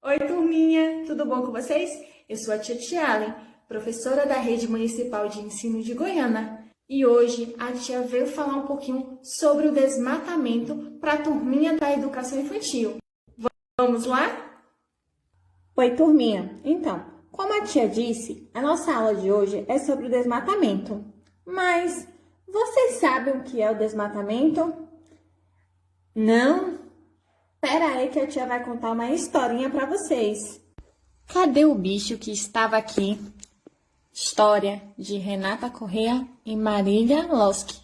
Oi, turminha! Tudo bom com vocês? Eu sou a tia Tialen, professora da Rede Municipal de Ensino de Goiânia. E hoje a tia veio falar um pouquinho sobre o desmatamento para a turminha da educação infantil. Vamos lá? Oi, turminha. Então, como a tia disse, a nossa aula de hoje é sobre o desmatamento. Mas vocês sabem o que é o desmatamento? Não? Pera aí que a tia vai contar uma historinha para vocês. Cadê o bicho que estava aqui? História de Renata Correa e Marília Losky.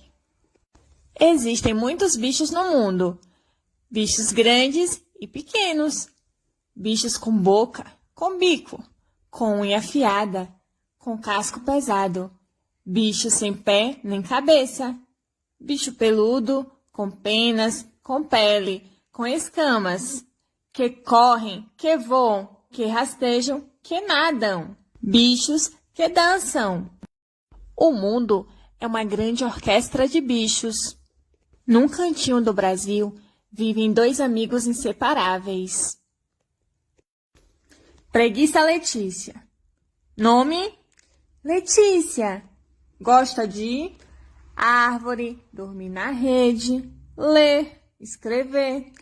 Existem muitos bichos no mundo. Bichos grandes e pequenos. Bichos com boca, com bico, com unha afiada, com casco pesado. Bicho sem pé nem cabeça. Bicho peludo, com penas, com pele, com escamas. Que correm, que voam, que rastejam, que nadam. Bichos que dançam. O mundo é uma grande orquestra de bichos. Num cantinho do Brasil, vivem dois amigos inseparáveis. Preguiça Letícia. Nome? Letícia. Gosta de árvore, dormir na rede, ler, escrever,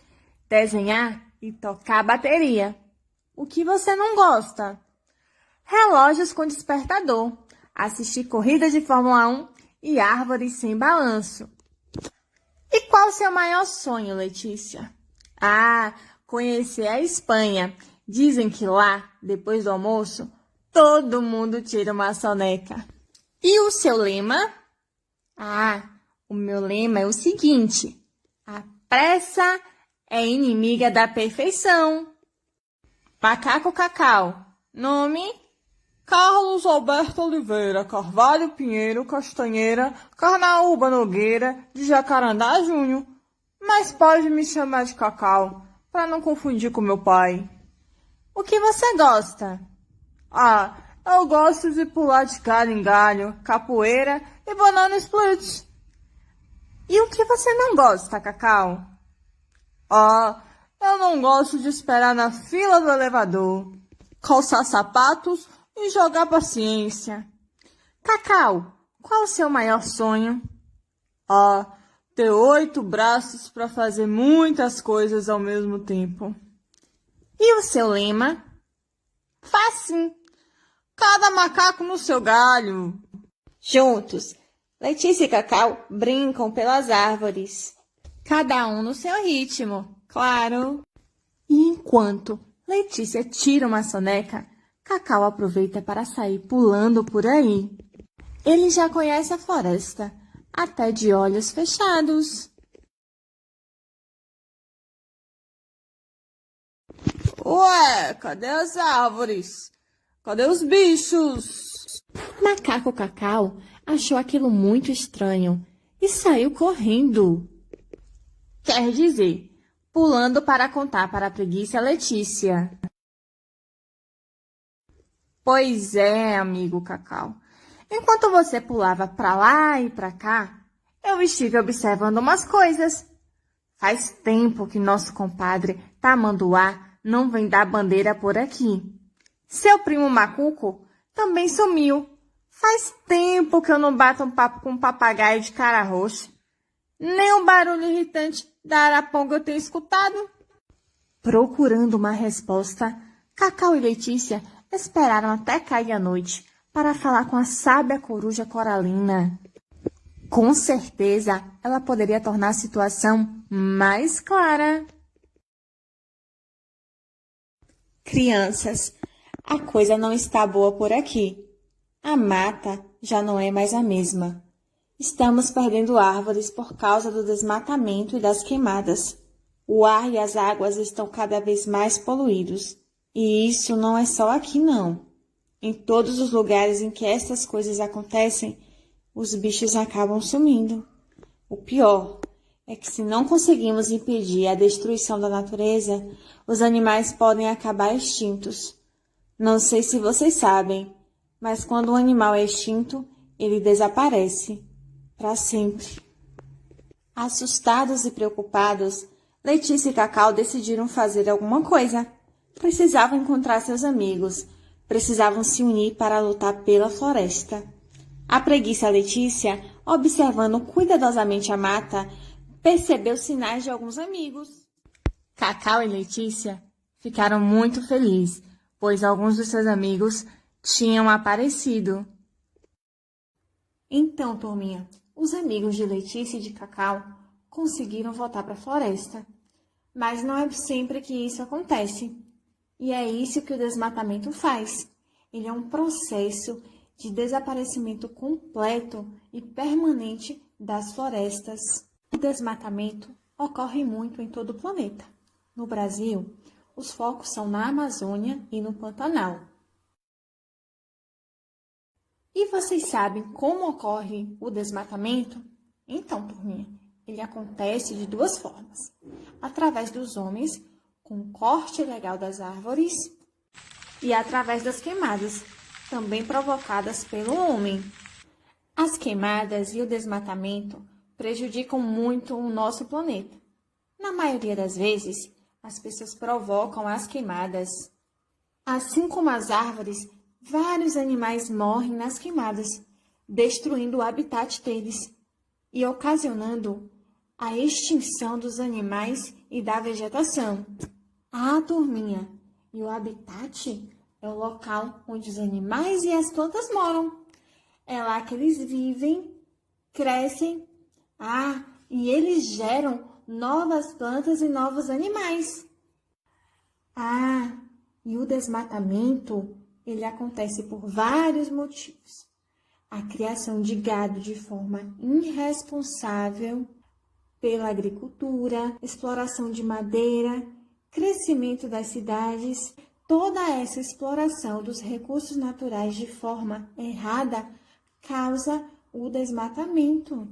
desenhar e tocar bateria. O que você não gosta? Relógios com despertador, assistir corrida de Fórmula 1 e árvores sem balanço. E qual o seu maior sonho, Letícia? Conhecer a Espanha. Dizem que lá, depois do almoço, todo mundo tira uma soneca. E o seu lema? O meu lema é o seguinte: a pressa é inimiga da perfeição. Macaco Cacau. Nome? Carlos Alberto Oliveira, Carvalho Pinheiro, Castanheira, Carnaúba Nogueira, de Jacarandá Júnior. Mas pode me chamar de Cacau, para não confundir com meu pai. O que você gosta? Eu gosto de pular de galho em galho, capoeira e banana split. E o que você não gosta, Cacau? Eu não gosto de esperar na fila do elevador, calçar sapatos e jogar paciência. Cacau, qual o seu maior sonho? Ter 8 braços para fazer muitas coisas ao mesmo tempo. E o seu lema? Facinho. Cada macaco no seu galho. Juntos, Letícia e Cacau brincam pelas árvores. Cada um no seu ritmo, claro. E enquanto Letícia tira uma soneca, Cacau aproveita para sair pulando por aí. Ele já conhece a floresta, até de olhos fechados. Ué, cadê as árvores? Cadê os bichos? Macaco Cacau achou aquilo muito estranho e saiu correndo. Quer dizer, pulando para contar para a preguiça Letícia. Pois é, amigo Cacau. Enquanto você pulava para lá e para cá, eu estive observando umas coisas. Faz tempo que nosso compadre Tamanduá não vem dar bandeira por aqui. Seu primo Macuco também sumiu. Faz tempo que eu não bato um papo com um papagaio de cara roxa. Nem um barulho irritante da araponga eu tenho escutado. Procurando uma resposta, Cacau e Letícia esperaram até cair a noite para falar com a sábia coruja Coralina. Com certeza, ela poderia tornar a situação mais clara. Crianças, a coisa não está boa por aqui. A mata já não é mais a mesma. Estamos perdendo árvores por causa do desmatamento e das queimadas. O ar e as águas estão cada vez mais poluídos. E isso não é só aqui, não. Em todos os lugares em que essas coisas acontecem, os bichos acabam sumindo. O pior é que se não conseguimos impedir a destruição da natureza, os animais podem acabar extintos. Não sei se vocês sabem, mas quando um animal é extinto, ele desaparece para sempre. Assustados e preocupados, Letícia e Cacau decidiram fazer alguma coisa. precisavam encontrar seus amigos, precisavam se unir para lutar pela floresta. A preguiça Letícia, observando cuidadosamente a mata, percebeu sinais de alguns amigos. Cacau e Letícia ficaram muito felizes, pois alguns dos seus amigos tinham aparecido. Então, turminha, os amigos de Letícia e de Cacau conseguiram voltar para a floresta. Mas não é sempre que isso acontece. E é isso que o desmatamento faz. Ele é um processo de desaparecimento completo e permanente das florestas. O desmatamento ocorre muito em todo o planeta. No Brasil, os focos são na Amazônia e no Pantanal. E vocês sabem como ocorre o desmatamento? Então, turminha, ele acontece de duas formas. Através dos homens, com o corte ilegal das árvores, e através das queimadas, também provocadas pelo homem. As queimadas e o desmatamento prejudicam muito o nosso planeta. Na maioria das vezes, as pessoas provocam as queimadas. Assim como as árvores, vários animais morrem nas queimadas, destruindo o habitat deles e ocasionando a extinção dos animais e da vegetação. Ah, turminha, e o habitat é o local onde os animais e as plantas moram. É lá que eles vivem, crescem, e eles geram novas plantas e novos animais. E o desmatamento, ele acontece por vários motivos. A criação de gado de forma irresponsável, pela agricultura, exploração de madeira, crescimento das cidades. Toda essa exploração dos recursos naturais de forma errada causa o desmatamento.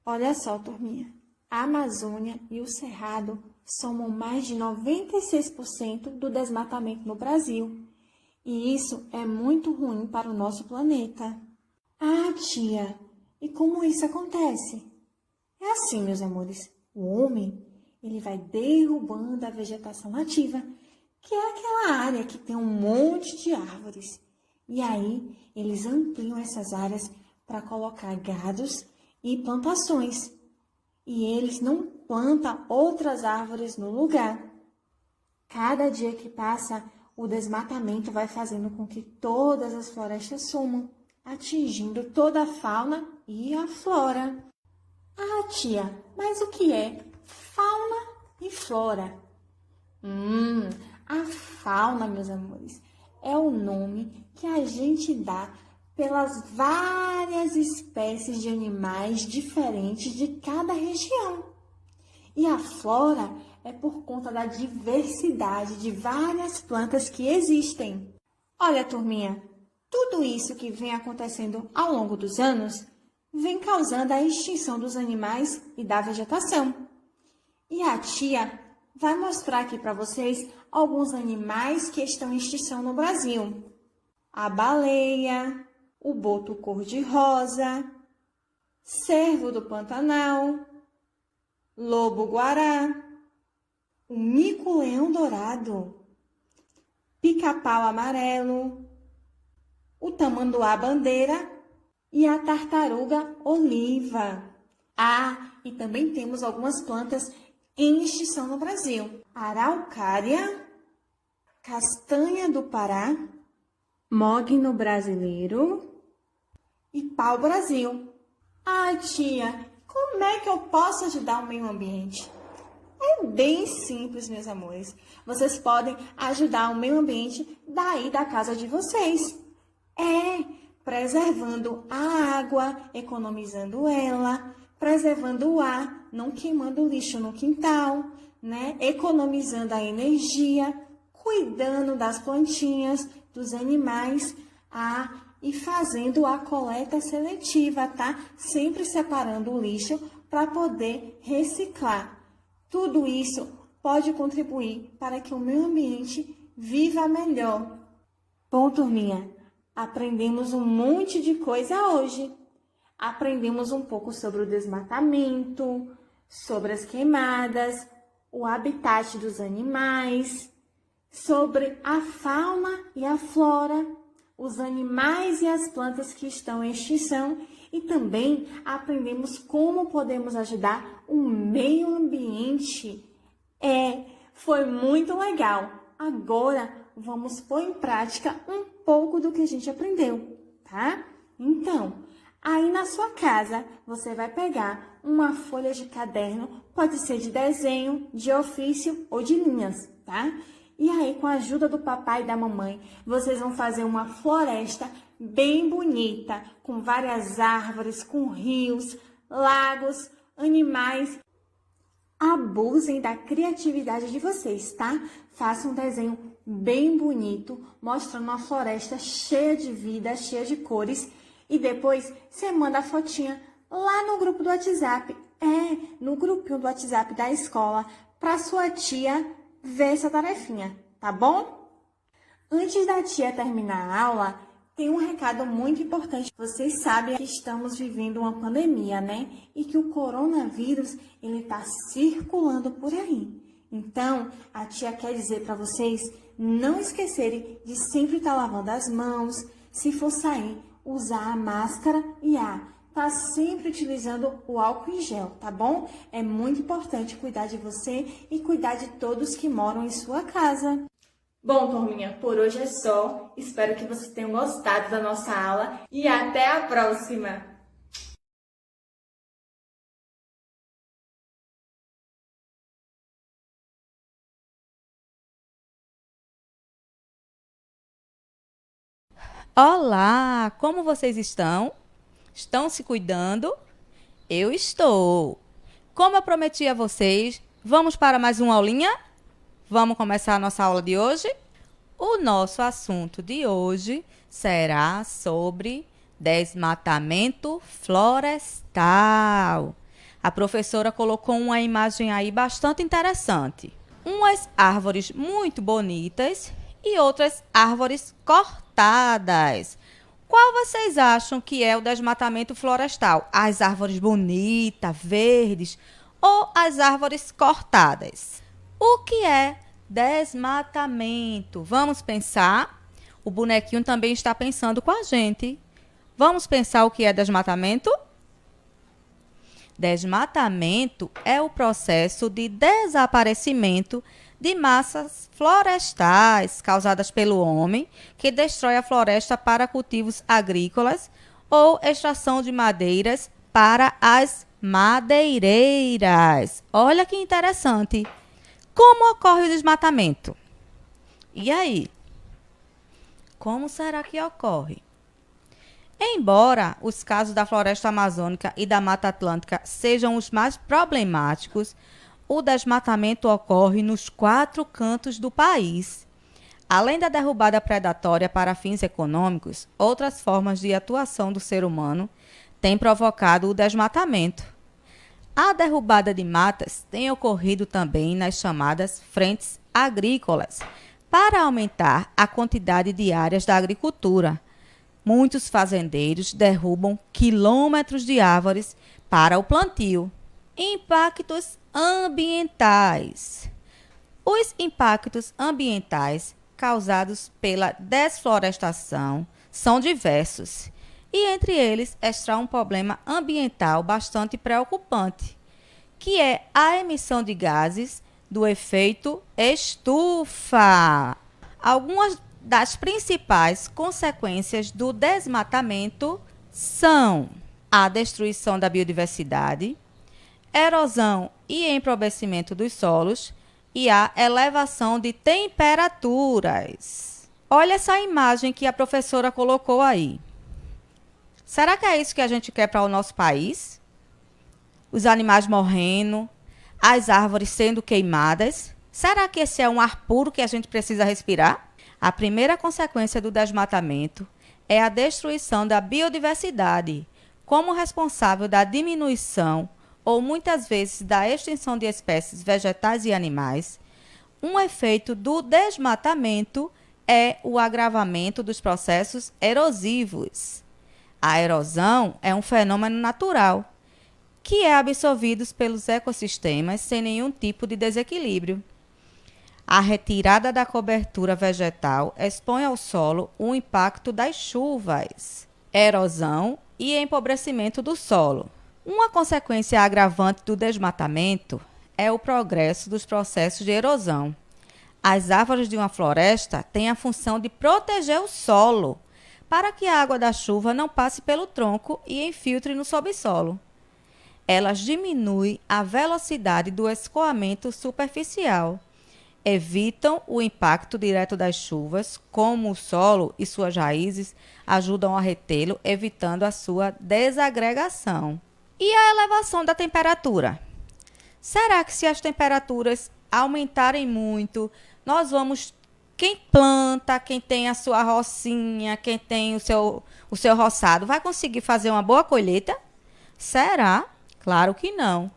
Olha só, turminha, a Amazônia e o Cerrado somam mais de 96% do desmatamento no Brasil. E isso é muito ruim para o nosso planeta. Tia, e como isso acontece? É assim, meus amores, o homem, ele vai derrubando a vegetação nativa, que é aquela área que tem um monte de árvores. E aí, eles ampliam essas áreas para colocar gados e plantações. E eles não plantam outras árvores no lugar. Cada dia que passa, o desmatamento vai fazendo com que todas as florestas sumam, atingindo toda a fauna e a flora. Tia, mas o que é fauna e flora? A fauna, meus amores, é o nome que a gente dá pelas várias espécies de animais diferentes de cada região. E a flora é por conta da diversidade de várias plantas que existem. Olha, turminha, tudo isso que vem acontecendo ao longo dos anos vem causando a extinção dos animais e da vegetação. E a tia vai mostrar aqui para vocês alguns animais que estão em extinção no Brasil. A baleia, o boto cor-de-rosa, cervo do Pantanal, lobo-guará, o mico-leão dourado, pica-pau amarelo, o tamanduá-bandeira e a tartaruga oliva. E também temos algumas plantas em extinção no Brasil. Araucária, castanha do Pará, mogno brasileiro e pau-brasil. Tia, como é que eu posso ajudar o meio ambiente? É bem simples, meus amores. Vocês podem ajudar o meio ambiente daí da casa de vocês. Preservando a água, economizando ela, preservando o ar, não queimando lixo no quintal, né? Economizando a energia, cuidando das plantinhas, dos animais, e fazendo a coleta seletiva, tá? Sempre separando o lixo para poder reciclar. Tudo isso pode contribuir para que o meio ambiente viva melhor. Bom, turminha, aprendemos um monte de coisa hoje. Aprendemos um pouco sobre o desmatamento, sobre as queimadas, o habitat dos animais, sobre a fauna e a flora, os animais e as plantas que estão em extinção e também aprendemos como podemos ajudar o meio ambiente. Foi muito legal. Agora vamos pôr em prática um pouco do que a gente aprendeu, tá? Então, aí na sua casa você vai pegar uma folha de caderno, pode ser de desenho, de ofício ou de linhas, tá? E aí, com a ajuda do papai e da mamãe, vocês vão fazer uma floresta bem bonita, com várias árvores, com rios, lagos, animais. Abusem da criatividade de vocês, tá? Façam um desenho bem bonito, mostrando uma floresta cheia de vida, cheia de cores. E depois você manda a fotinha lá no grupo do WhatsApp. No grupinho do WhatsApp da escola, para sua tia ver essa tarefinha, tá bom? Antes da tia terminar a aula, tem um recado muito importante. Vocês sabem que estamos vivendo uma pandemia, né? E que o coronavírus, ele tá circulando por aí. Então, a tia quer dizer para vocês não esquecerem de sempre estar lavando as mãos, se for sair, usar a máscara e tá sempre utilizando o álcool em gel, tá bom? É muito importante cuidar de você e cuidar de todos que moram em sua casa. Bom, turminha, por hoje é só. Espero que vocês tenham gostado da nossa aula e até a próxima! Olá, como vocês estão? Estão se cuidando? Eu estou. Como eu prometi a vocês, vamos para mais uma aulinha? Vamos começar a nossa aula de hoje? O nosso assunto de hoje será sobre desmatamento florestal. A professora colocou uma imagem aí bastante interessante. Umas árvores muito bonitas e outras árvores cortadas. Qual vocês acham que é o desmatamento florestal? As árvores bonitas, verdes ou as árvores cortadas? O que é desmatamento? Vamos pensar? O bonequinho também está pensando com a gente. Vamos pensar o que é desmatamento? Desmatamento é o processo de desaparecimento de massas florestais causadas pelo homem, que destrói a floresta para cultivos agrícolas ou extração de madeiras para as madeireiras. Olha que interessante. Como ocorre o desmatamento? E aí? Como será que ocorre? Embora os casos da floresta amazônica e da Mata Atlântica sejam os mais problemáticos, o desmatamento ocorre nos 4 cantos do país. Além da derrubada predatória para fins econômicos, outras formas de atuação do ser humano têm provocado o desmatamento. A derrubada de matas tem ocorrido também nas chamadas frentes agrícolas, para aumentar a quantidade de áreas da agricultura. Muitos fazendeiros derrubam quilômetros de árvores para o plantio. Impactos ambientais. Os impactos ambientais causados pela desflorestação são diversos, e entre eles está um problema ambiental bastante preocupante, que é a emissão de gases do efeito estufa. Algumas das principais consequências do desmatamento são a destruição da biodiversidade, erosão e empobrecimento dos solos e a elevação de temperaturas. Olha essa imagem que a professora colocou aí. Será que é isso que a gente quer para o nosso país? Os animais morrendo, as árvores sendo queimadas. Será que esse é um ar puro que a gente precisa respirar? A primeira consequência do desmatamento é a destruição da biodiversidade, como responsável da diminuição ou muitas vezes da extinção de espécies vegetais e animais. Um efeito do desmatamento é o agravamento dos processos erosivos. A erosão é um fenômeno natural, que é absorvido pelos ecossistemas sem nenhum tipo de desequilíbrio. A retirada da cobertura vegetal expõe ao solo o impacto das chuvas, erosão e empobrecimento do solo. Uma consequência agravante do desmatamento é o progresso dos processos de erosão. As árvores de uma floresta têm a função de proteger o solo, para que a água da chuva não passe pelo tronco e infiltre no subsolo. Elas diminuem a velocidade do escoamento superficial, evitam o impacto direto das chuvas, como o solo e suas raízes ajudam a retê-lo, evitando a sua desagregação. E a elevação da temperatura? Será que se as temperaturas aumentarem muito, nós vamos... Quem planta, quem tem a sua rocinha, quem tem o seu roçado, vai conseguir fazer uma boa colheita? Será? Claro que não.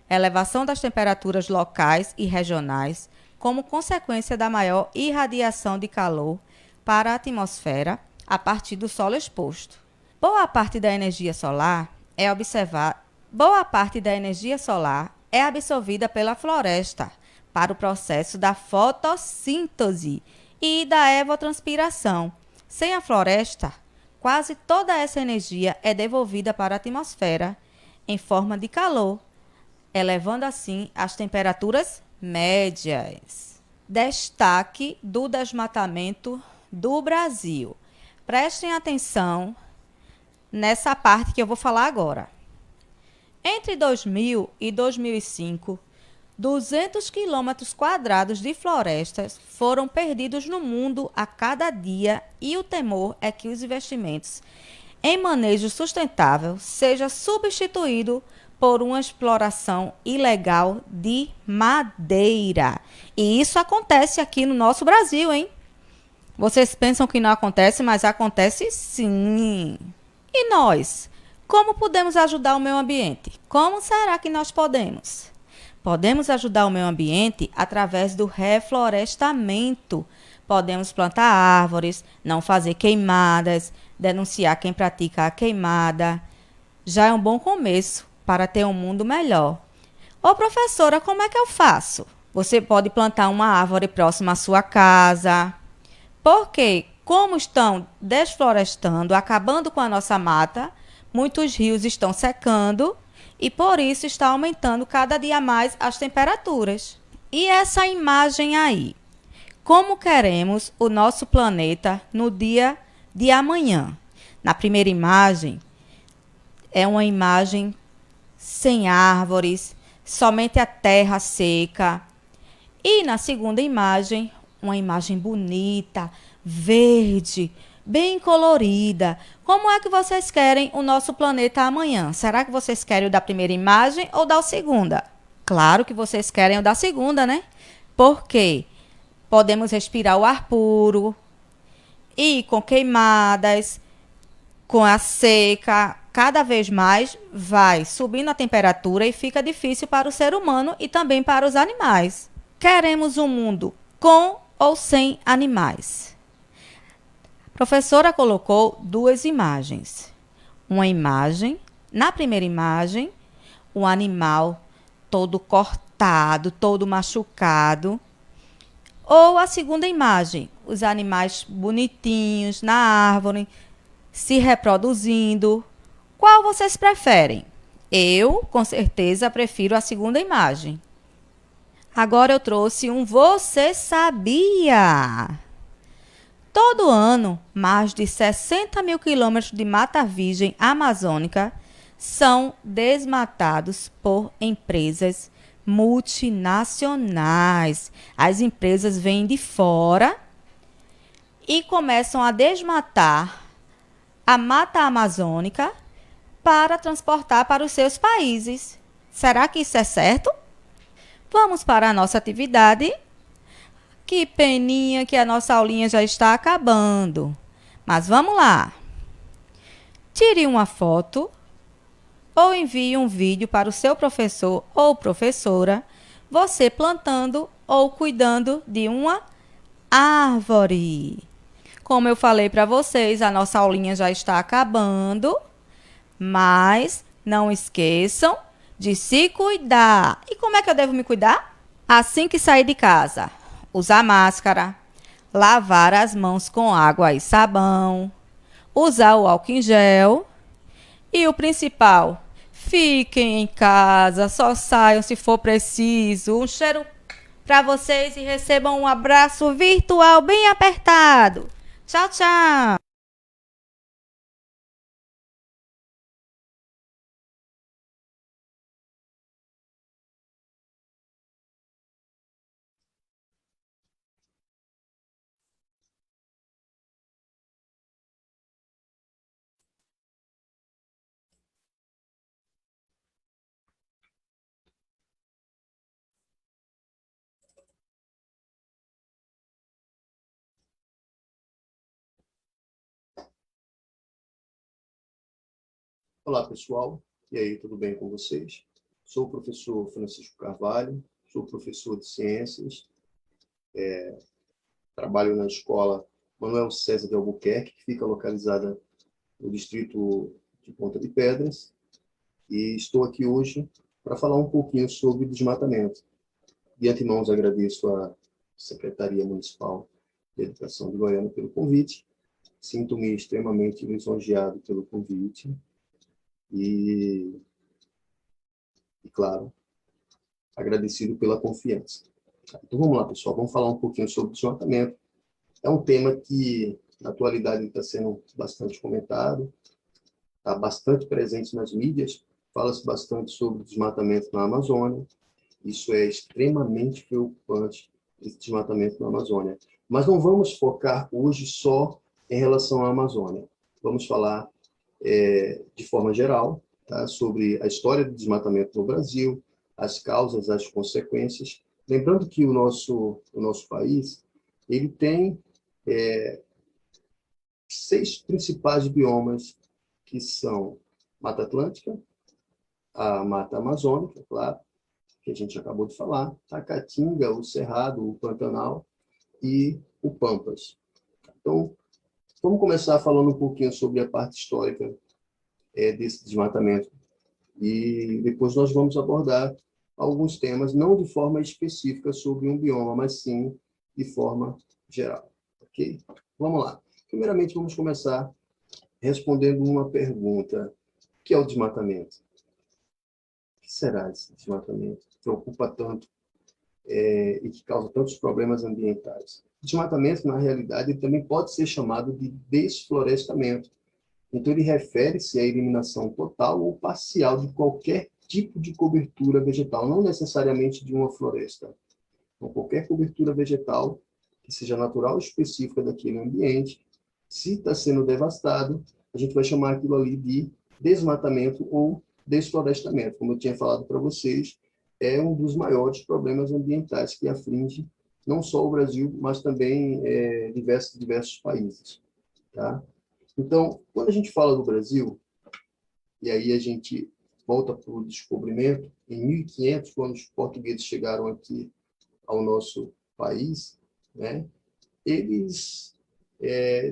Elevação das temperaturas locais e regionais, como consequência da maior irradiação de calor para a atmosfera a partir do solo exposto. Boa parte da energia solar é absorvida pela floresta para o processo da fotossíntese e da evapotranspiração. Sem a floresta, quase toda essa energia é devolvida para a atmosfera em forma de calor, elevando assim as temperaturas médias. Destaque do desmatamento do Brasil. Prestem atenção nessa parte que eu vou falar agora. Entre 2000 e 2005, 200 quilômetros quadrados de florestas foram perdidos no mundo a cada dia e o temor é que os investimentos em manejo sustentável seja substituído por uma exploração ilegal de madeira. E isso acontece aqui no nosso Brasil, hein? Vocês pensam que não acontece, mas acontece sim. E nós? Como podemos ajudar o meio ambiente? Como será que nós podemos? Podemos ajudar o meio ambiente através do reflorestamento. Podemos plantar árvores, não fazer queimadas, denunciar quem pratica a queimada. Já é um bom começo para ter um mundo melhor. Ô professora, como é que eu faço? Você pode plantar uma árvore próxima à sua casa. Porque, como estão desflorestando, acabando com a nossa mata, muitos rios estão secando e por isso está aumentando cada dia mais as temperaturas. E essa imagem aí? Como queremos o nosso planeta no dia de amanhã? Na primeira imagem, é uma imagem sem árvores, somente a terra seca. E na segunda imagem, uma imagem bonita, verde, bem colorida. Como é que vocês querem o nosso planeta amanhã? Será que vocês querem o da primeira imagem ou da segunda? Claro que vocês querem o da segunda, né? Porque podemos respirar o ar puro e com queimadas, com a seca, cada vez mais vai subindo a temperatura e fica difícil para o ser humano e também para os animais. Queremos um mundo com ou sem animais? A professora colocou duas imagens. Uma imagem, na primeira imagem, o animal todo cortado, todo machucado. Ou a segunda imagem, os animais bonitinhos na árvore, se reproduzindo. Qual vocês preferem? Eu, com certeza, prefiro a segunda imagem. Agora eu trouxe um Você Sabia? Todo ano, mais de 60 mil quilômetros de mata virgem amazônica são desmatados por empresas multinacionais. As empresas vêm de fora e começam a desmatar a mata amazônica para transportar para os seus países. Será que isso é certo? Vamos para a nossa atividade. Que peninha que a nossa aulinha já está acabando. Mas vamos lá. Tire uma foto ou envie um vídeo para o seu professor ou professora, você plantando ou cuidando de uma árvore. Como eu falei para vocês, a nossa aulinha já está acabando, mas não esqueçam de se cuidar. E como é que eu devo me cuidar? Assim que sair de casa, usar máscara, lavar as mãos com água e sabão, usar o álcool em gel e o principal, fiquem em casa, só saiam se for preciso. Um cheiro para vocês e recebam um abraço virtual bem apertado. Tchau, tchau! Olá, pessoal. E aí, tudo bem com vocês? Sou o professor Francisco Carvalho, sou professor de ciências, trabalho na escola Manuel César de Albuquerque, que fica localizada no distrito de Ponta de Pedras, e estou aqui hoje para falar um pouquinho sobre desmatamento. De antemão, agradeço à Secretaria Municipal de Educação de Goiânia pelo convite. Sinto-me extremamente lisonjeado pelo convite e claro, agradecido pela confiança. Então vamos lá, pessoal, vamos falar um pouquinho sobre desmatamento. É um tema que, na atualidade, está sendo bastante comentado, está bastante presente nas mídias, fala-se bastante sobre desmatamento na Amazônia. Isso é extremamente preocupante, esse desmatamento na Amazônia. Mas não vamos focar hoje só em relação à Amazônia. Vamos falar de forma geral, tá, sobre a história do desmatamento no Brasil, as causas, as consequências. Lembrando que o nosso país ele tem 6 principais biomas, que são Mata Atlântica, a Mata Amazônica, claro, que a gente acabou de falar, a Caatinga, o Cerrado, o Pantanal e o Pampas. Então, vamos começar falando um pouquinho sobre a parte histórica desse desmatamento. E depois nós vamos abordar alguns temas, não de forma específica sobre um bioma, mas sim de forma geral. Ok? Vamos lá. Primeiramente, vamos começar respondendo uma pergunta. O que é o desmatamento? O que será esse desmatamento que preocupa tanto e que causa tantos problemas ambientais? O desmatamento, na realidade, ele também pode ser chamado de desflorestamento. Então, ele refere-se à eliminação total ou parcial de qualquer tipo de cobertura vegetal, não necessariamente de uma floresta. Então, qualquer cobertura vegetal, que seja natural ou específica daquele ambiente, se está sendo devastado, a gente vai chamar aquilo ali de desmatamento ou desflorestamento. Como eu tinha falado para vocês, é um dos maiores problemas ambientais que aflige não só o Brasil, mas também diversos países. Tá? Então, quando a gente fala do Brasil, e aí a gente volta para o descobrimento, em 1500, quando os portugueses chegaram aqui ao nosso país, né, eles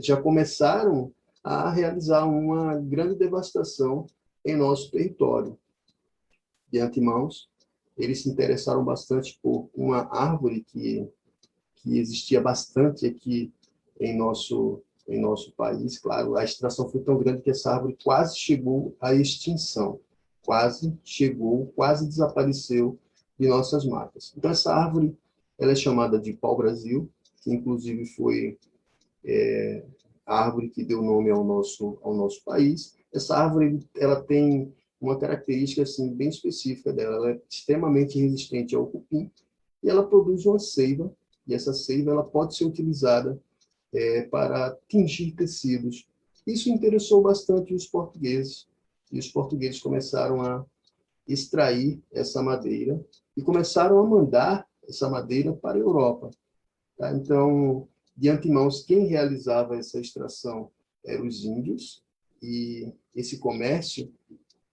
já começaram a realizar uma grande devastação em nosso território. De antemão, eles se interessaram bastante por uma árvore que existia bastante aqui em nosso país. Claro, a extração foi tão grande que essa árvore quase chegou à extinção. Quase desapareceu de nossas matas. Então, essa árvore ela é chamada de pau-brasil, que inclusive foi a árvore que deu nome ao nosso país. Essa árvore ela tem uma característica assim, bem específica dela. Ela é extremamente resistente ao cupim e ela produz uma seiva, e essa seiva ela pode ser utilizada para tingir tecidos. Isso interessou bastante os portugueses, e os portugueses começaram a extrair essa madeira e começaram a mandar essa madeira para a Europa. Tá? Então, de antemão, quem realizava essa extração eram os índios, e esse comércio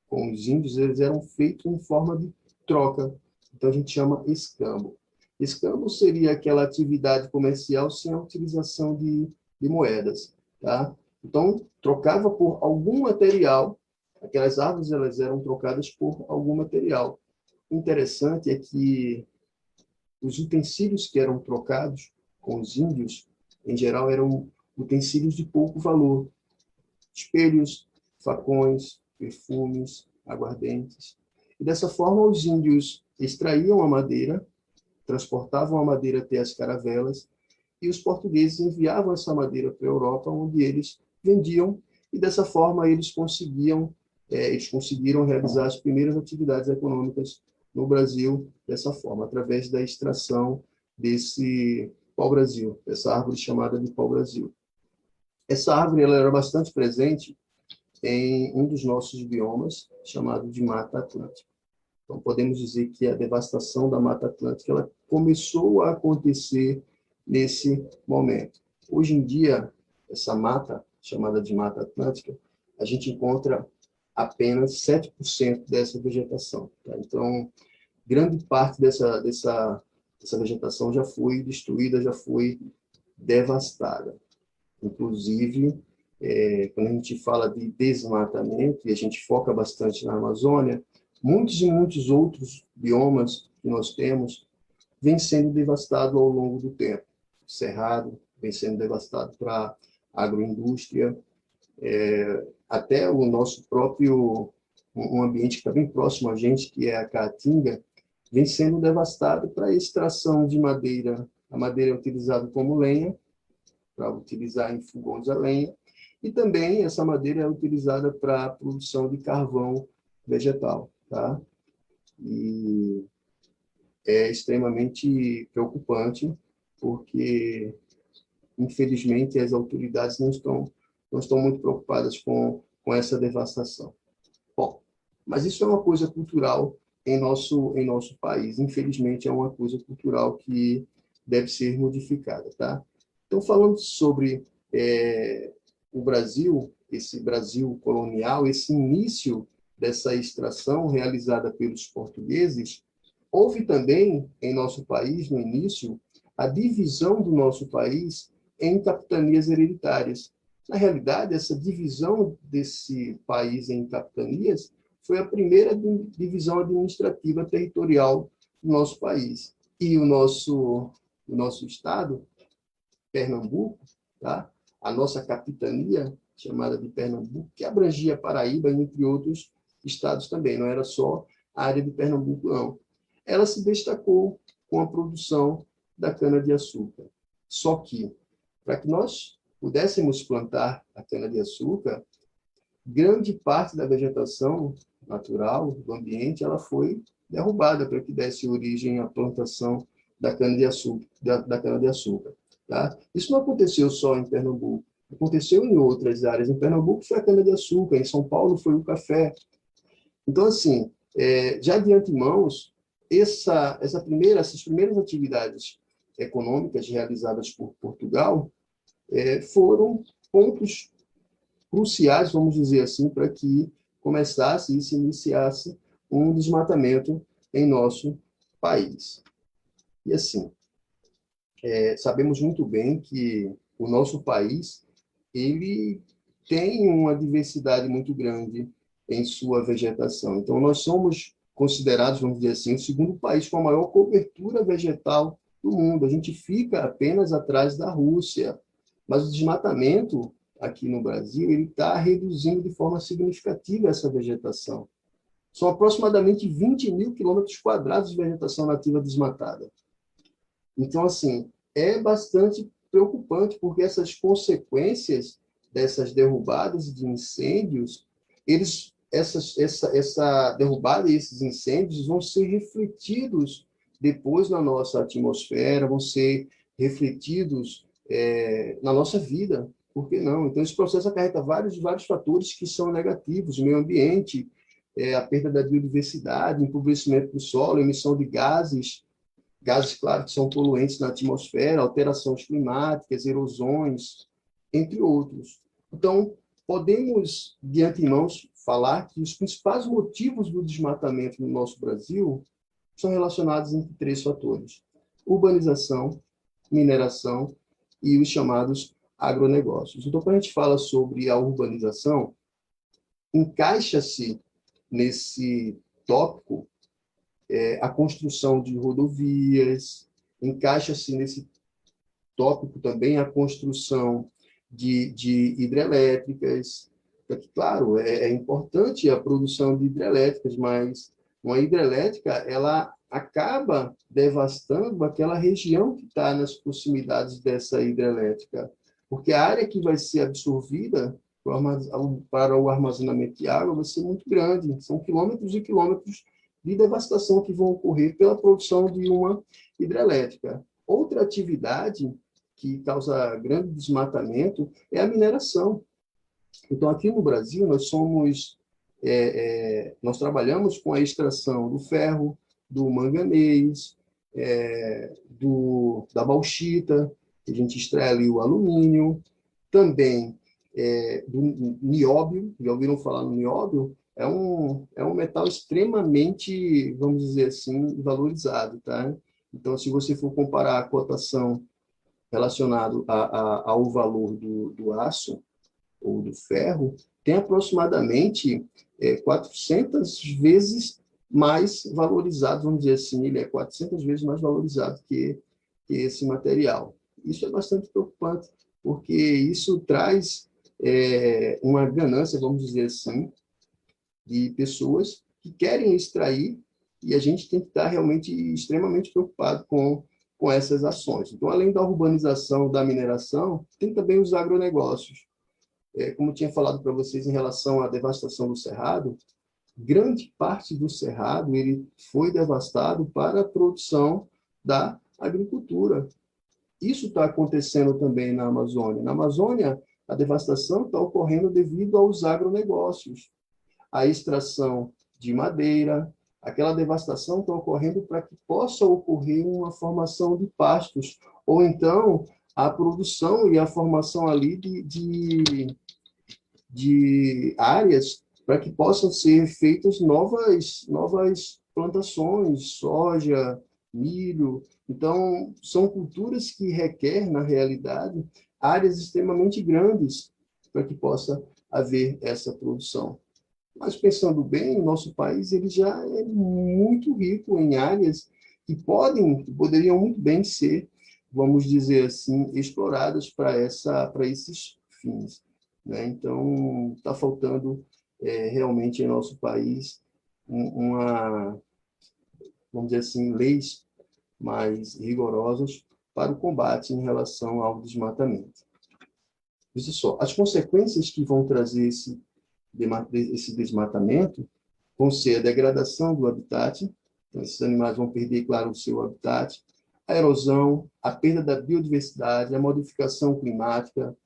com os índios eles eram feitos em forma de troca. Então, a gente chama escambo. Escambo seria aquela atividade comercial sem a utilização de moedas. Tá? Então, trocava por algum material, aquelas árvores elas eram trocadas por algum material. O interessante é que os utensílios que eram trocados com os índios, em geral, eram utensílios de pouco valor. Espelhos, facões, perfumes, aguardentes. E dessa forma, os índios extraíam a madeira, transportavam a madeira até as caravelas, e os portugueses enviavam essa madeira para a Europa, onde eles vendiam, e dessa forma eles conseguiram realizar as primeiras atividades econômicas no Brasil dessa forma, através da extração desse pau-brasil, dessa árvore chamada de pau-brasil. Essa árvore ela era bastante presente em um dos nossos biomas, chamado de Mata Atlântica. Então, podemos dizer que a devastação da Mata Atlântica ela começou a acontecer nesse momento. Hoje em dia, essa mata, chamada de Mata Atlântica, a gente encontra apenas 7% dessa vegetação. Tá? Então, grande parte dessa vegetação já foi destruída, já foi devastada. Inclusive, quando a gente fala de desmatamento, e a gente foca bastante na Amazônia, muitos e muitos outros biomas que nós temos vêm sendo devastados ao longo do tempo. O Cerrado vem sendo devastado para a agroindústria, até o nosso próprio, um ambiente que está bem próximo a gente, que é a Caatinga, vem sendo devastado para a extração de madeira. A madeira é utilizada como lenha, para utilizar em fogões a lenha, e também essa madeira é utilizada para a produção de carvão vegetal. Tá? E é extremamente preocupante, porque, infelizmente, as autoridades não estão muito preocupadas com essa devastação. Bom, mas isso é uma coisa cultural em nosso país. Infelizmente, é uma coisa cultural que deve ser modificada. Tá? Então, falando sobre o Brasil, esse Brasil colonial, esse início dessa extração realizada pelos portugueses, houve também em nosso país, no início, a divisão do nosso país em capitanias hereditárias. Na realidade, essa divisão desse país em capitanias foi a primeira divisão administrativa territorial do nosso país. E o nosso estado, Pernambuco, tá? A nossa capitania, chamada de Pernambuco, que abrangia Paraíba, entre outros estados também, não era só a área de Pernambuco, não. Ela se destacou com a produção da cana-de-açúcar. Só que, para que nós pudéssemos plantar a cana-de-açúcar, grande parte da vegetação natural do ambiente ela foi derrubada para que desse origem à plantação da cana-de-açúcar. Tá? Isso não aconteceu só em Pernambuco, aconteceu em outras áreas. Em Pernambuco foi a cana-de-açúcar, em São Paulo foi o café. Então, assim, já de antemão, essas primeiras atividades econômicas realizadas por Portugal foram pontos cruciais, vamos dizer assim, para que começasse e se iniciasse um desmatamento em nosso país. E assim, sabemos muito bem que o nosso país ele tem uma diversidade muito grande em sua vegetação. Então, nós somos considerados, vamos dizer assim, o segundo país com a maior cobertura vegetal do mundo. A gente fica apenas atrás da Rússia. Mas o desmatamento aqui no Brasil ele está reduzindo de forma significativa essa vegetação. São aproximadamente 20 mil quilômetros quadrados de vegetação nativa desmatada. Então, assim, é bastante preocupante, porque essas consequências dessas derrubadas de incêndios, essa derrubada e esses incêndios vão ser refletidos depois na nossa atmosfera, vão ser refletidos na nossa vida. Por que não? Então, esse processo acarreta vários fatores que são negativos: o meio ambiente, a perda da biodiversidade, empobrecimento do solo, emissão de gases, claro, que são poluentes na atmosfera, alterações climáticas, erosões, entre outros. Então, podemos, de antemão, falar que os principais motivos do desmatamento no nosso Brasil são relacionados entre 3 fatores: urbanização, mineração e os chamados agronegócios. Então, quando a gente fala sobre a urbanização, encaixa-se nesse tópico a construção de rodovias, encaixa-se nesse tópico também a construção de hidrelétricas. Claro, é importante a produção de hidrelétricas, mas uma hidrelétrica ela acaba devastando aquela região que está nas proximidades dessa hidrelétrica, porque a área que vai ser absorvida para o armazenamento de água vai ser muito grande. São quilômetros e quilômetros de devastação que vão ocorrer pela produção de uma hidrelétrica. Outra atividade que causa grande desmatamento é a mineração. Então, aqui no Brasil, nós trabalhamos com a extração do ferro, do manganês, da bauxita, que a gente extrai ali o alumínio, também do nióbio. Já ouviram falar no nióbio? É um metal extremamente, vamos dizer assim, valorizado, tá? Então, se você for comparar a cotação relacionada ao valor do aço ou do ferro, tem aproximadamente 400 vezes mais valorizado, vamos dizer assim, ele é 400 vezes mais valorizado que esse material. Isso é bastante preocupante, porque isso traz uma ganância, vamos dizer assim, de pessoas que querem extrair, e a gente tem que estar realmente extremamente preocupado com essas ações. Então, além da urbanização da mineração, tem também os agronegócios. Como eu tinha falado para vocês em relação à devastação do Cerrado, grande parte do Cerrado ele foi devastado para a produção da agricultura. Isso está acontecendo também na Amazônia. Na Amazônia, a devastação está ocorrendo devido aos agronegócios. A extração de madeira, aquela devastação está ocorrendo para que possa ocorrer uma formação de pastos, ou então a produção e a formação ali de áreas para que possam ser feitas novas plantações, soja, milho. Então, são culturas que requerem, na realidade, áreas extremamente grandes para que possa haver essa produção. Mas, pensando bem, o nosso país ele já é muito rico em áreas que poderiam muito bem ser, vamos dizer assim, exploradas para esses fins, né? Então, está faltando realmente em nosso país vamos dizer assim, leis mais rigorosas para o combate em relação ao desmatamento. Veja só, as consequências que vão trazer esse desmatamento vão ser a degradação do habitat, então esses animais vão perder, claro, o seu habitat, a erosão, a perda da biodiversidade, a modificação climática.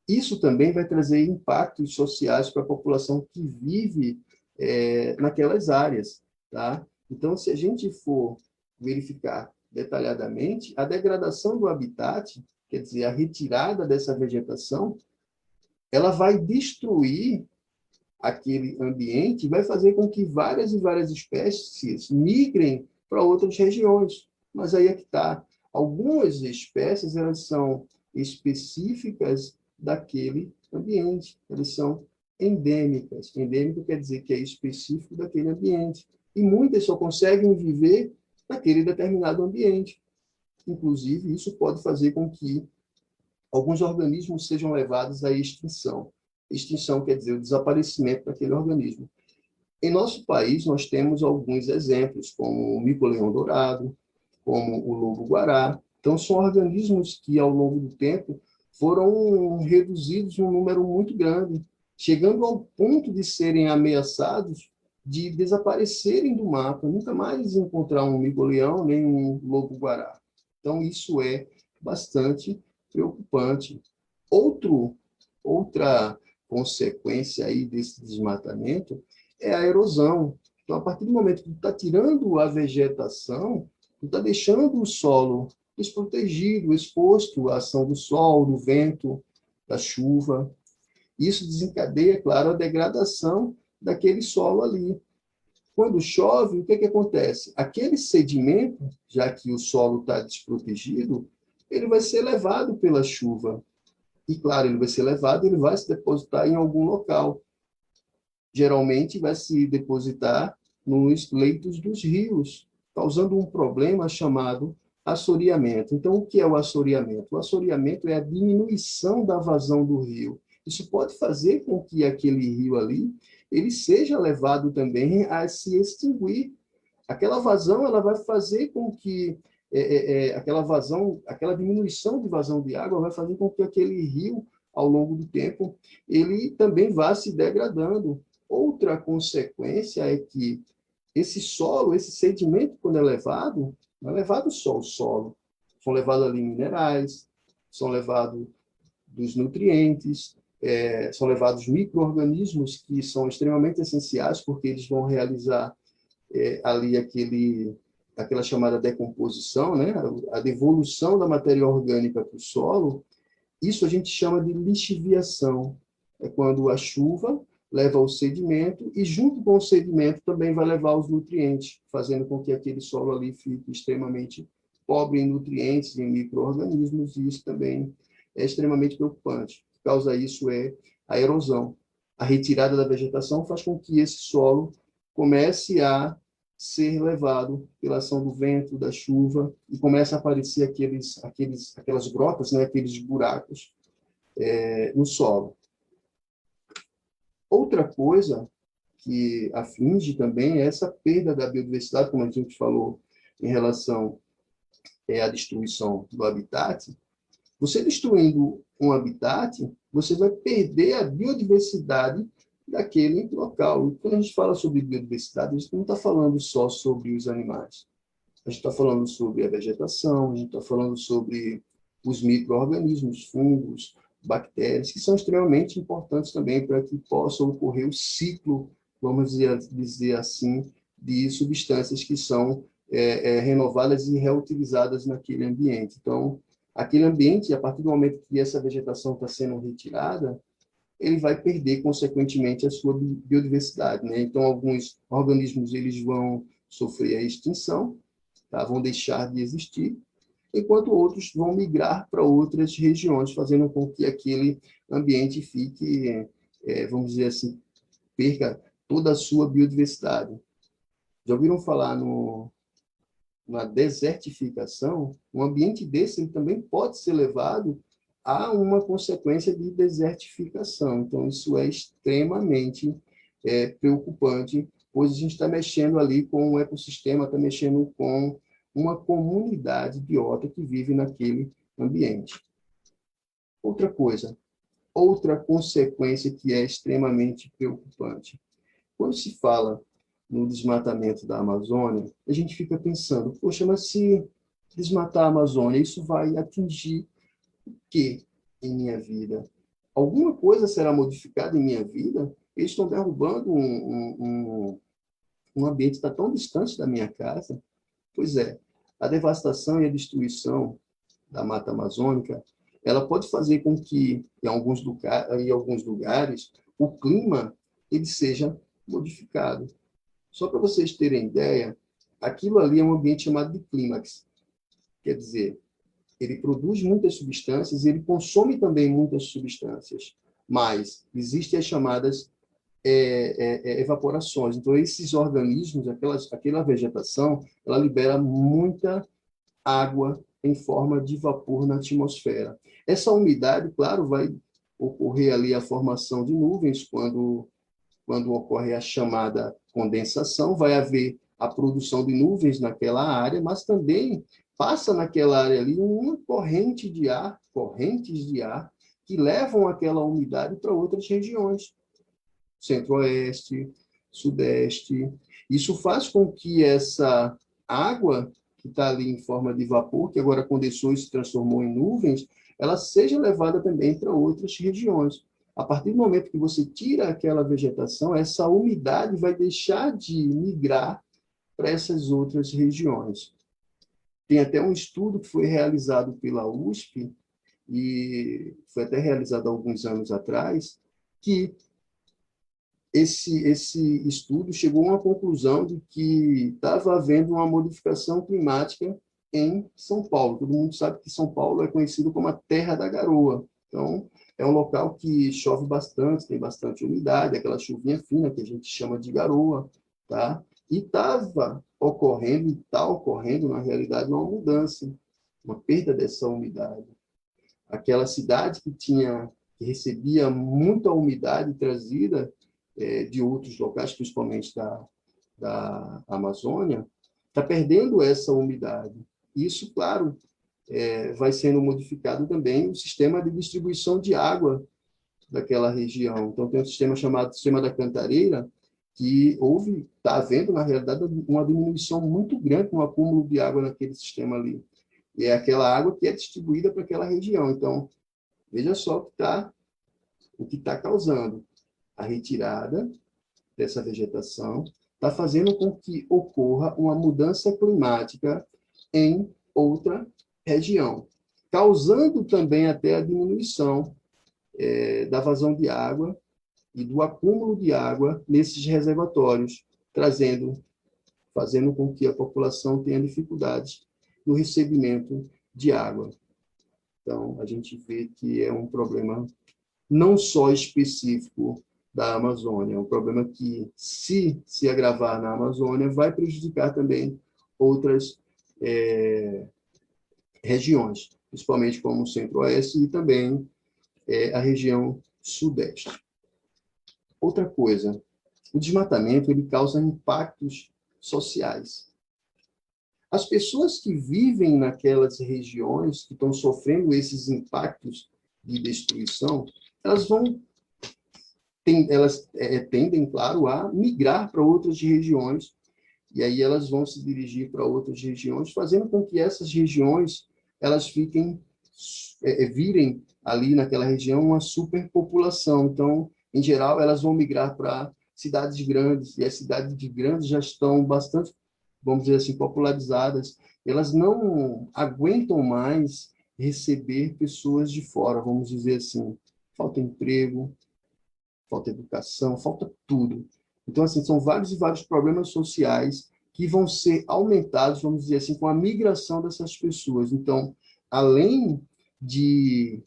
Isso também vai trazer impactos sociais para a população que vive naquelas áreas, tá? Então, se a gente for verificar detalhadamente, a degradação do habitat, quer dizer, a retirada dessa vegetação, ela vai destruir aquele ambiente, vai fazer com que várias e várias espécies migrem para outras regiões. Mas aí é que está. Algumas espécies elas são específicas daquele ambiente, elas são endêmicas. Endêmico quer dizer que é específico daquele ambiente. E muitas só conseguem viver naquele determinado ambiente. Inclusive, isso pode fazer com que alguns organismos sejam levados à extinção. Extinção quer dizer o desaparecimento daquele organismo. Em nosso país, nós temos alguns exemplos, como o mico-leão-dourado, como o lobo-guará. Então, são organismos que, ao longo do tempo, foram reduzidos em um número muito grande, chegando ao ponto de serem ameaçados de desaparecerem do mapa, nunca mais encontrar um mico-leão nem um lobo-guará. Então, isso é bastante preocupante. Outra consequência aí desse desmatamento é a erosão. Então, a partir do momento que tu está tirando a vegetação, tu está deixando o solo desprotegido, exposto à ação do sol, do vento, da chuva. Isso desencadeia, claro, a degradação daquele solo ali. Quando chove, o que acontece? Aquele sedimento, já que o solo está desprotegido, ele vai ser levado pela chuva. E, claro, ele vai ser levado, ele vai se depositar em algum local. Geralmente, vai se depositar nos leitos dos rios, causando um problema chamado Assoreamento. Então, o que é o assoreamento? O assoreamento é a diminuição da vazão do rio. Isso pode fazer com que aquele rio ali ele seja levado também a se extinguir. Aquela vazão ela vai fazer com que aquela vazão, aquela diminuição de vazão de água vai fazer com que aquele rio, ao longo do tempo, ele também vá se degradando. Outra consequência é que esse solo, esse sedimento, quando é levado, não é levado só o solo, são levados ali minerais, são levados dos nutrientes, são levados micro-organismos que são extremamente essenciais, porque eles vão realizar ali aquela chamada decomposição, né? A devolução da matéria orgânica para o solo. Isso a gente chama de lixiviação. É quando a chuva leva o sedimento e, junto com o sedimento, também vai levar os nutrientes, fazendo com que aquele solo ali fique extremamente pobre em nutrientes, em micro-organismos, e isso também é extremamente preocupante. O que causa isso é a erosão. A retirada da vegetação faz com que esse solo comece a ser levado pela ação do vento, da chuva, e começa a aparecer aquelas grotas, né, aqueles buracos no solo. Outra coisa que aflige também é essa perda da biodiversidade, como a gente falou em relação à destruição do habitat. Você destruindo um habitat, você vai perder a biodiversidade daquele local. E quando a gente fala sobre biodiversidade, a gente não está falando só sobre os animais. A gente está falando sobre a vegetação, a gente está falando sobre os micro-organismos, fungos, bactérias, que são extremamente importantes também para que possa ocorrer o ciclo, vamos dizer assim, de substâncias que são renovadas e reutilizadas naquele ambiente. Então, aquele ambiente, a partir do momento que essa vegetação está sendo retirada, ele vai perder, consequentemente, a sua biodiversidade, né? Então, alguns organismos eles vão sofrer a extinção, tá? Vão deixar de existir, enquanto outros vão migrar para outras regiões, fazendo com que aquele ambiente fique, vamos dizer assim, perca toda a sua biodiversidade. Já ouviram falar na desertificação? Um ambiente desse ele também pode ser levado a uma consequência de desertificação. Então, isso é extremamente preocupante, pois a gente está mexendo ali com um ecossistema, está mexendo com uma comunidade biota que vive naquele ambiente. Outra coisa, outra consequência que é extremamente preocupante. Quando se fala no desmatamento da Amazônia, a gente fica pensando, poxa, mas se desmatar a Amazônia, isso vai atingir o quê em minha vida? Alguma coisa será modificada em minha vida? Eles estão derrubando um ambiente que está tão distante da minha casa. Pois é, a devastação e a destruição da mata amazônica, ela pode fazer com que, em alguns lugares, o clima ele seja modificado. Só para vocês terem ideia, aquilo ali é um ambiente chamado de clímax. Quer dizer, ele produz muitas substâncias, ele consome também muitas substâncias, mas existem as chamadas evaporações. Então, esses organismos, aquela vegetação, ela libera muita água em forma de vapor na atmosfera. Essa umidade, claro, vai ocorrer ali a formação de nuvens quando ocorre a chamada condensação, vai haver a produção de nuvens naquela área, mas também passa naquela área ali uma correntes de ar, que levam aquela umidade para outras regiões. Centro-oeste, sudeste. Isso faz com que essa água, que está ali em forma de vapor, que agora condensou e se transformou em nuvens, ela seja levada também para outras regiões. A partir do momento que você tira aquela vegetação, essa umidade vai deixar de migrar para essas outras regiões. Tem até um estudo que foi realizado pela USP, e foi até realizado há alguns anos atrás, que esse estudo chegou a uma conclusão de que estava havendo uma modificação climática em São Paulo. Todo mundo sabe que São Paulo é conhecido como a terra da garoa. Então, é um local que chove bastante, tem bastante umidade, aquela chuvinha fina que a gente chama de garoa, tá? E estava ocorrendo, e está ocorrendo, na realidade, uma mudança, uma perda dessa umidade. Aquela cidade que recebia muita umidade trazida de outros locais, principalmente da Amazônia, está perdendo essa umidade. Isso, claro, vai sendo modificado também o sistema de distribuição de água daquela região. Então, tem um sistema chamado Sistema da Cantareira, que está havendo, na realidade, uma diminuição muito grande no acúmulo de água naquele sistema ali. E é aquela água que é distribuída para aquela região. Então, veja só o que está causando a retirada dessa vegetação, está fazendo com que ocorra uma mudança climática em outra região, causando também até a diminuição da vazão de água e do acúmulo de água nesses reservatórios, fazendo com que a população tenha dificuldades no recebimento de água. Então, a gente vê que é um problema não só específico da Amazônia, é um problema que, se agravar na Amazônia, vai prejudicar também outras regiões, principalmente como o Centro-Oeste e também a região Sudeste. Outra coisa, o desmatamento ele causa impactos sociais. As pessoas que vivem naquelas regiões que estão sofrendo esses impactos de destruição, elas tendem, claro, a migrar para outras regiões, e aí elas vão se dirigir para outras regiões, fazendo com que essas regiões elas virem ali naquela região uma superpopulação. Então, em geral, elas vão migrar para cidades grandes, e as cidades grandes já estão bastante, vamos dizer assim, popularizadas. Elas não aguentam mais receber pessoas de fora, vamos dizer assim. Falta emprego, falta educação, falta tudo. Então, assim, são vários e vários problemas sociais que vão ser aumentados, vamos dizer assim, com a migração dessas pessoas. Então, além de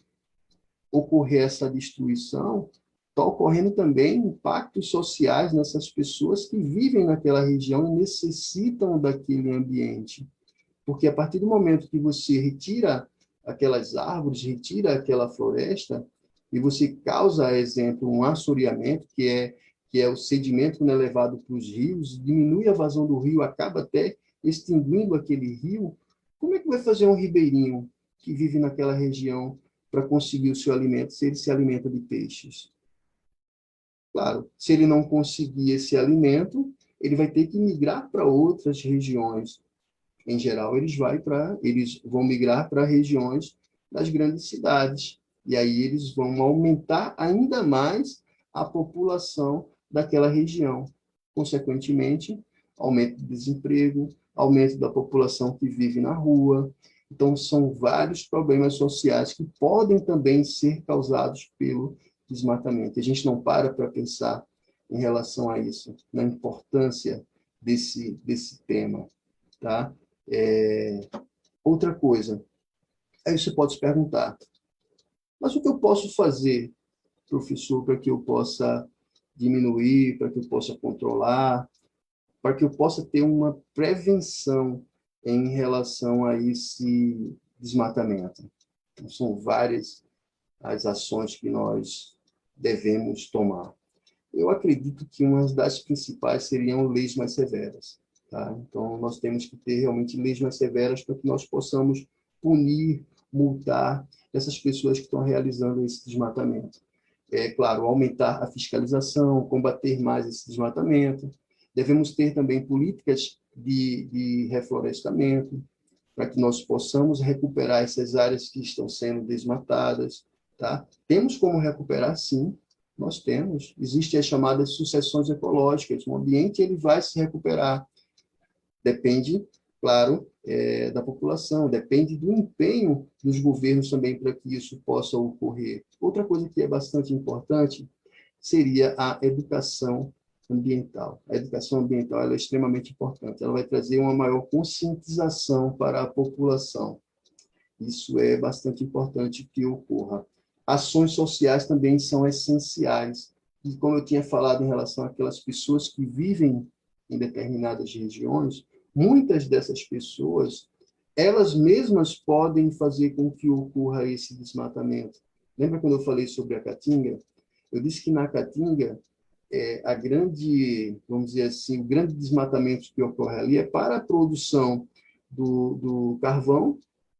ocorrer essa destruição, está ocorrendo também impactos sociais nessas pessoas que vivem naquela região e necessitam daquele ambiente. Porque a partir do momento que você retira aquelas árvores, retira aquela floresta, e você causa, exemplo, um assoreamento, que é o sedimento quando é levado para os rios, diminui a vazão do rio, acaba até extinguindo aquele rio, como é que vai fazer um ribeirinho que vive naquela região para conseguir o seu alimento, se ele se alimenta de peixes? Claro, se ele não conseguir esse alimento, ele vai ter que migrar para outras regiões. Em geral, eles vão migrar para regiões das grandes cidades. E aí eles vão aumentar ainda mais a população daquela região. Consequentemente, aumento do desemprego, aumento da população que vive na rua. Então, são vários problemas sociais que podem também ser causados pelo desmatamento. A gente não para pensar em relação a isso, na importância desse tema. Tá? Outra coisa, aí você pode se perguntar, mas o que eu posso fazer, professor, para que eu possa diminuir, para que eu possa controlar, para que eu possa ter uma prevenção em relação a esse desmatamento? Então, são várias as ações que nós devemos tomar. Eu acredito que uma das principais seriam leis mais severas. Tá? Então, nós temos que ter realmente leis mais severas para que nós possamos punir, multar essas pessoas que estão realizando esse desmatamento. Claro, aumentar a fiscalização, combater mais esse desmatamento. Devemos ter também políticas de reflorestamento, para que nós possamos recuperar essas áreas que estão sendo desmatadas. Tá? Temos como recuperar, sim, nós temos. Existem as chamadas sucessões ecológicas, o ambiente ele vai se recuperar. Depende, claro, da população, depende do empenho dos governos também para que isso possa ocorrer. Outra coisa que é bastante importante seria a educação ambiental. A educação ambiental ela é extremamente importante, ela vai trazer uma maior conscientização para a população. Isso é bastante importante que ocorra. Ações sociais também são essenciais. E como eu tinha falado em relação àquelas pessoas que vivem em determinadas regiões, muitas dessas pessoas, elas mesmas podem fazer com que ocorra esse desmatamento. Lembra quando eu falei sobre a Caatinga? Eu disse que na Caatinga, a grande, vamos dizer assim, o grande desmatamento que ocorre ali é para a produção do carvão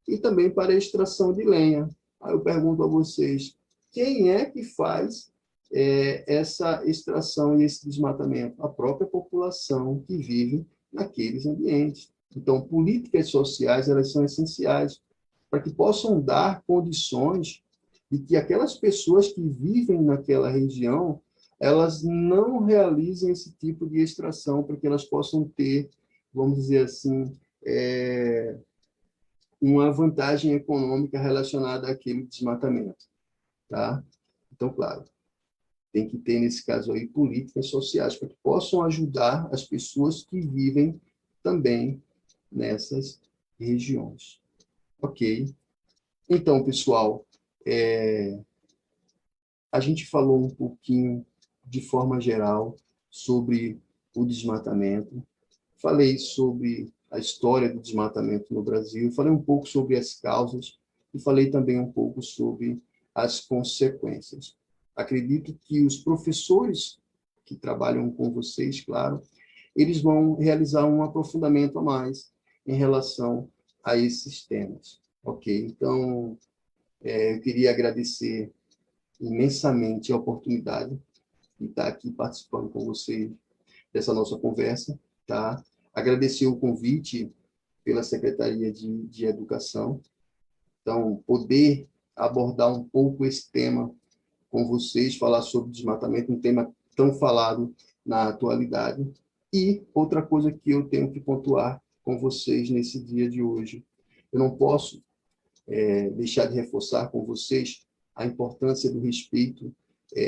e também para a extração de lenha. Aí eu pergunto a vocês, quem é que faz essa extração e esse desmatamento? A própria população que vive naqueles ambientes. Então, políticas sociais, elas são essenciais para que possam dar condições de que aquelas pessoas que vivem naquela região, elas não realizem esse tipo de extração, para que elas possam ter, vamos dizer assim, uma vantagem econômica relacionada àquele desmatamento. Tá? Então, claro, tem que ter, nesse caso aí, políticas sociais para que possam ajudar as pessoas que vivem também nessas regiões. Ok? Então, pessoal, a gente falou um pouquinho, de forma geral, sobre o desmatamento. Falei sobre a história do desmatamento no Brasil, falei um pouco sobre as causas e falei também um pouco sobre as consequências. Acredito que os professores que trabalham com vocês, claro, eles vão realizar um aprofundamento a mais em relação a esses temas. Ok? Então, eu queria agradecer imensamente a oportunidade de estar aqui participando com vocês dessa nossa conversa, tá? Agradecer o convite pela Secretaria de Educação. Então, poder abordar um pouco esse tema com vocês, falar sobre desmatamento, um tema tão falado na atualidade. E outra coisa que eu tenho que pontuar com vocês nesse dia de hoje, eu não posso deixar de reforçar com vocês a importância do respeito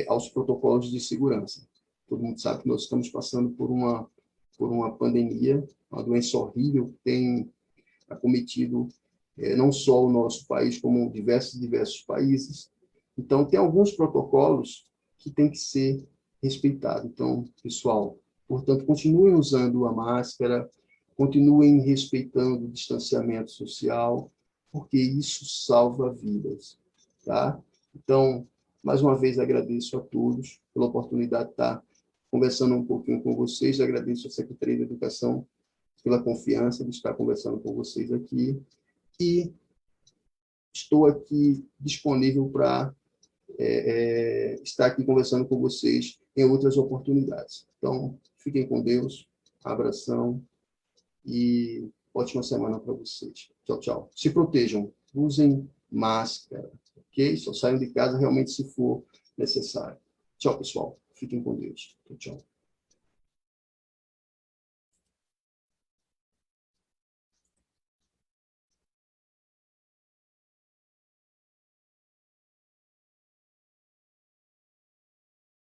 aos protocolos de segurança. Todo mundo sabe que nós estamos passando por uma pandemia, uma doença horrível que tem acometido não só o nosso país, como diversos países. Então, tem alguns protocolos que têm que ser respeitados. Então, pessoal, portanto, continuem usando a máscara, continuem respeitando o distanciamento social, porque isso salva vidas, tá? Então, mais uma vez, agradeço a todos pela oportunidade de estar conversando um pouquinho com vocês. Agradeço à Secretaria de Educação pela confiança de estar conversando com vocês aqui. E estou aqui disponível para estar aqui conversando com vocês em outras oportunidades. Então, fiquem com Deus, abração e ótima semana para vocês. Tchau, tchau. Se protejam, usem máscara, ok? Só saiam de casa realmente se for necessário. Tchau, pessoal. Fiquem com Deus. Tchau, tchau.